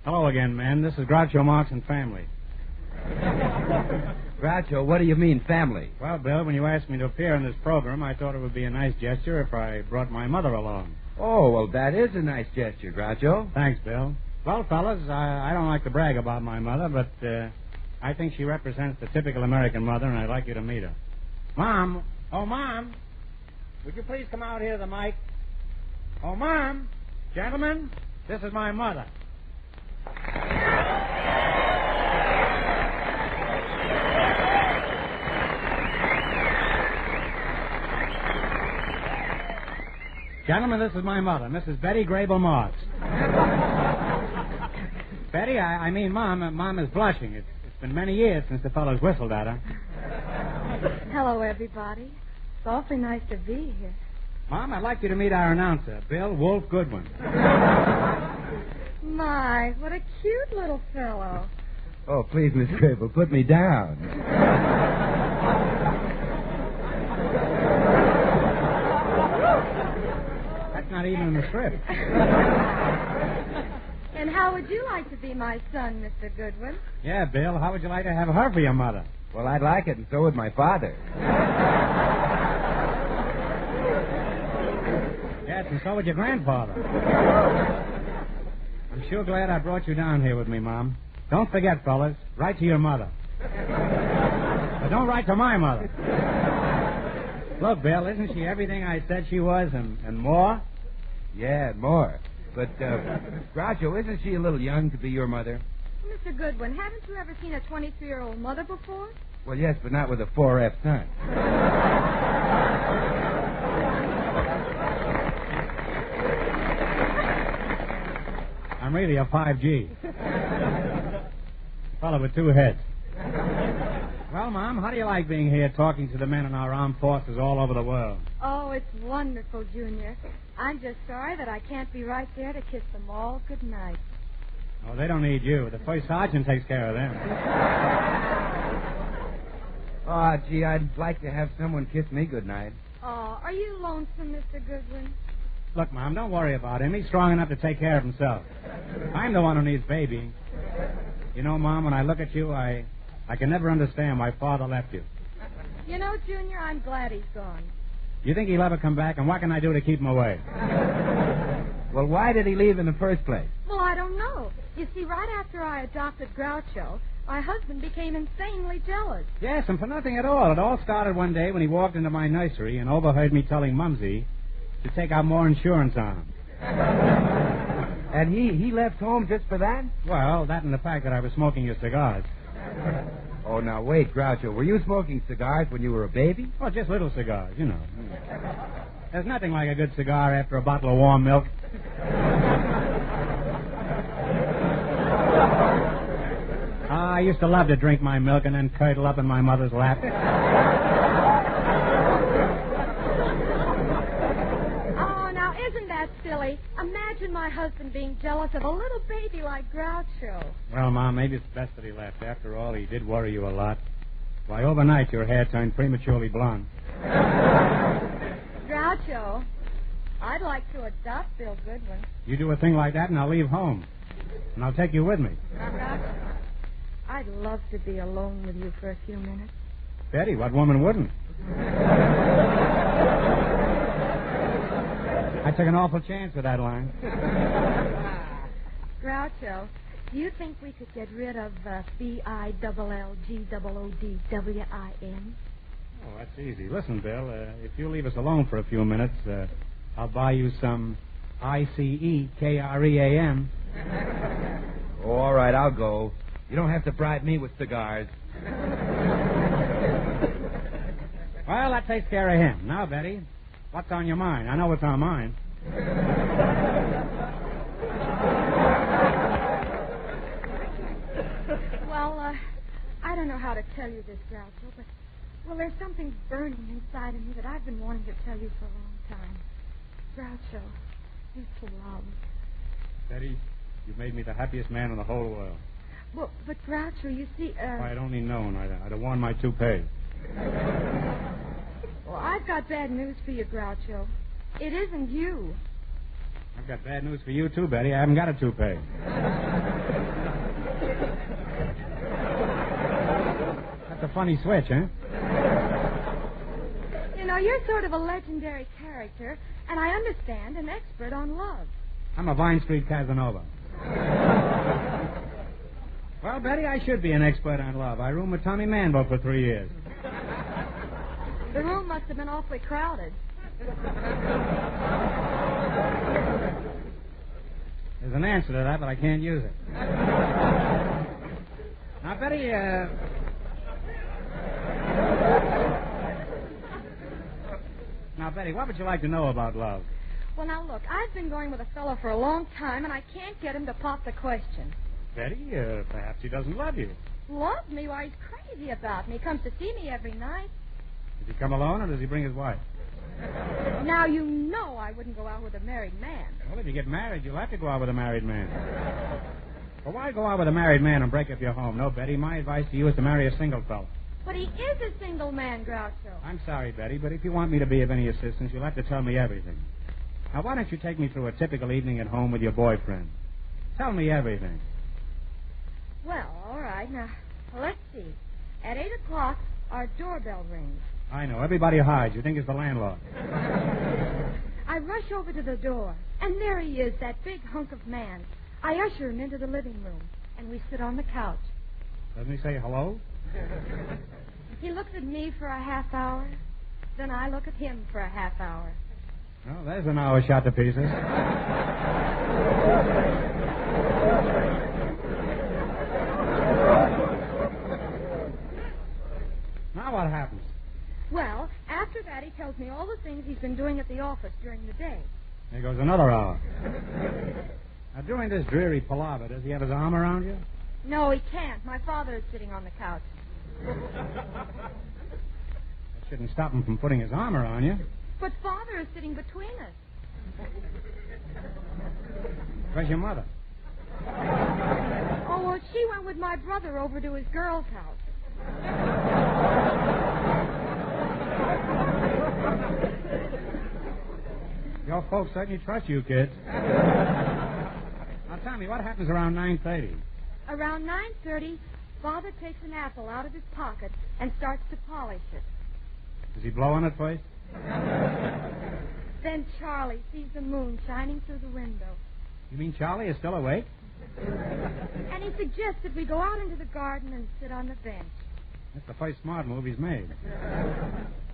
Hello again, men. This is Groucho, Marx, and family. Groucho, what do you mean, family? Well, Bill, when you asked me to appear in this program, I thought it would be a nice gesture if I brought my mother along. Oh, well, that is a nice gesture, Groucho. Thanks, Bill. Well, fellas, I don't like to brag about my mother, but I think she represents the typical American mother, and I'd like you to meet her. Mom! Oh, Mom! Would you please come out here to the mic? Oh, Mom! Gentlemen, this is my mother. Gentlemen, this is my mother, Mrs. Betty Grable Marx. Betty, I mean Mom. Mom is blushing. It's been many years since the fellows whistled at her. Hello, everybody. It's awfully nice to be here. Mom, I'd like you to meet our announcer, Bill Wolf Goodwin. My, what a cute little fellow. Oh, please, Miss Grable, put me down. That's not even in the script. And how would you like to be my son, Mr. Goodwin? Yeah, Bill, how would you like to have her for your mother? Well, I'd like it, and so would my father. Yes, and so would your grandfather. I'm sure glad I brought you down here with me, Mom. Don't forget, fellas, write to your mother. But don't write to my mother. Look, Bill, isn't she everything I said she was and more? Yeah, more. But, Groucho, isn't she a little young to be your mother? Mr. Goodwin, haven't you ever seen a 23-year-old mother before? Well, yes, but not with a 4F son. I'm really a 5G. Fellow with two heads. Well, Mom, how do you like being here talking to the men in our armed forces all over the world? Oh, it's wonderful, Junior. I'm just sorry that I can't be right there to kiss them all good night. Oh, they don't need you. The first sergeant takes care of them. Oh, gee, I'd like to have someone kiss me goodnight. Oh, are you lonesome, Mr. Goodwin? Look, Mom, don't worry about him. He's strong enough to take care of himself. I'm the one who needs babying. You know, Mom, when I look at you, I can never understand why Father left you. You know, Junior, I'm glad he's gone. You think he'll ever come back, and what can I do to keep him away? Well, why did he leave in the first place? Well, I don't know. You see, right after I adopted Groucho, my husband became insanely jealous. Yes, and for nothing at all. It all started one day when he walked into my nursery and overheard me telling Mumsy to take out more insurance on him. And he left home just for that? Well, that and the fact that I was smoking your cigars. Oh, now, wait, Groucho. Were you smoking cigars when you were a baby? Well, just little cigars, you know. There's nothing like a good cigar after a bottle of warm milk. I used to love to drink my milk and then curdle up in my mother's lap. Oh, now, isn't that silly? Imagine my husband being jealous of a little baby like Groucho. Well, Mom, maybe it's best that he left. After all, he did worry you a lot. Why, overnight your hair turned prematurely blonde. Groucho, I'd like to adopt Bill Goodwin. You do a thing like that and I'll leave home. And I'll take you with me. Now, Groucho, I'd love to be alone with you for a few minutes. Betty, what woman wouldn't? I took an awful chance with that line. Groucho, do you think we could get rid of BILLGOODWIN? Oh, that's easy. Listen, Bill, if you leave us alone for a few minutes, I'll buy you some ICEKREAM. Oh, all right, I'll go. You don't have to bribe me with cigars. Well, that takes care of him. Now, Betty, what's on your mind? I know what's on mine. Well, I don't know how to tell you this, Groucho, but, well, there's something burning inside of me that I've been wanting to tell you for a long time. Groucho, it's love. Betty, you've made me the happiest man in the whole world. Well, but Groucho, you see, If I'd only known, I'd have worn my toupee. Well, I've got bad news for you, Groucho. It isn't you. I've got bad news for you, too, Betty. I haven't got a toupee. That's a funny switch, huh? You know, you're sort of a legendary character, and I understand an expert on love. I'm a Vine Street Casanova. Well, Betty, I should be an expert on love. I roomed with Tommy Manville for 3 years. The room must have been awfully crowded. There's an answer to that, but I can't use it. Now, Betty, what would you like to know about love? Well, now, look, I've been going with a fellow for a long time, and I can't get him to pop the question. Betty, perhaps he doesn't love you. Love me? Why, he's crazy about me. He comes to see me every night. Does he come alone, or does he bring his wife? Now, you know I wouldn't go out with a married man. Well, if you get married, you'll have to go out with a married man. Well, why go out with a married man and break up your home? No, Betty, my advice to you is to marry a single fellow. But he is a single man, Groucho. I'm sorry, Betty, but if you want me to be of any assistance, you'll have to tell me everything. Now, why don't you take me through a typical evening at home with your boyfriend? Tell me everything. Well, all right. Now, let's see. At 8 o'clock, our doorbell rings. I know. Everybody hides. You think it's the landlord. I rush over to the door, and there he is, that big hunk of man. I usher him into the living room, and we sit on the couch. Doesn't he say hello? He looks at me for a half hour, then I look at him for a half hour. Well, there's an hour shot to pieces. Now what happens? Well, after that, he tells me all the things he's been doing at the office during the day. There goes another hour. Now, during this dreary palaver, does he have his arm around you? No, he can't. My father is sitting on the couch. That shouldn't stop him from putting his arm around you. But Father is sitting between us. Where's your mother? Oh, well, she went with my brother over to his girl's house. Your folks certainly trust you, kids. Now, tell me, what happens around 9:30? Around 9:30, Father takes an apple out of his pocket and starts to polish it. Does he blow on it first? Then Charlie sees the moon shining through the window. You mean Charlie is still awake? And he suggests that we go out into the garden and sit on the bench. That's the first smart move he's made.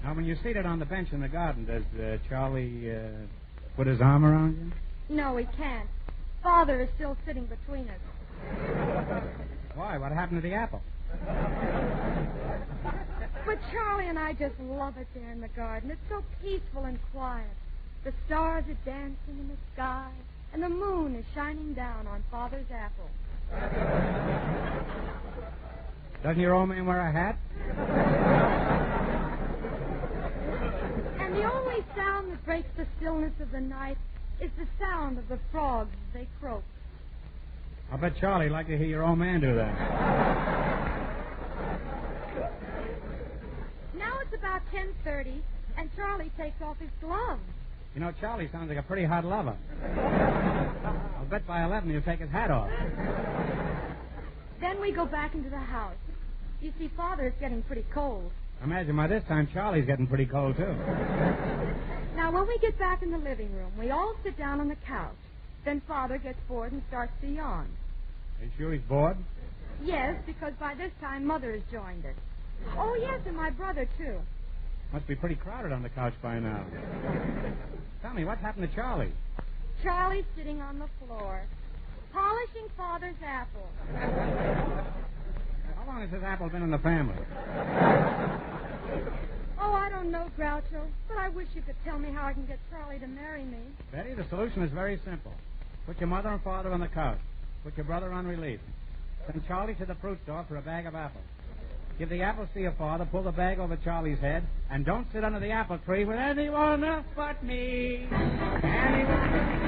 Now, when you're seated on the bench in the garden, does Charlie put his arm around you? No, he can't. Father is still sitting between us. Why? What happened to the apple? But Charlie and I just love it there in the garden. It's so peaceful and quiet. The stars are dancing in the sky, and the moon is shining down on Father's apple. Doesn't your old man wear a hat? And the only sound that breaks the stillness of the night is the sound of the frogs as they croak. I bet Charlie'd like to hear your old man do that. Now it's about 10:30, and Charlie takes off his gloves. You know, Charlie sounds like a pretty hot lover. I'll bet by 11 he'll take his hat off. Then we go back into the house. You see, Father's getting pretty cold. I imagine by this time Charlie's getting pretty cold, too. Now, when we get back in the living room, we all sit down on the couch. Then Father gets bored and starts to yawn. Are you sure he's bored? Yes, because by this time Mother has joined us. Oh, yes, and my brother, too. Must be pretty crowded on the couch by now. Tell me, what's happened to Charlie? Charlie's sitting on the floor, polishing Father's apple. How long has this apple been in the family? Oh, I don't know, Groucho, but I wish you could tell me how I can get Charlie to marry me. Betty, the solution is very simple. Put your mother and father on the couch. Put your brother on relief. Send Charlie to the fruit store for a bag of apples. Give the apples to your father, pull the bag over Charlie's head, and don't sit under the apple tree with anyone else but me. Anyone.